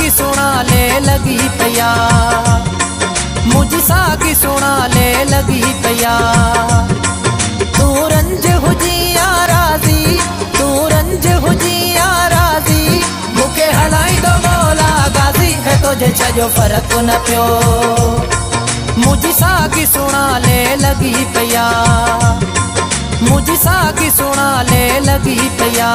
सागी सुना ले लगी पिया, मुझी सागी सुना ले लगी पिया। तू रंज हुजिया राजी, तू रंज हुजिया राजी, मुके हलाई दो मौला गाजी है तुझे छजो फर्क न पियो। मुझी सागी सुना ले लगी पिया, मुझी सागी सुना ले लगी पिया।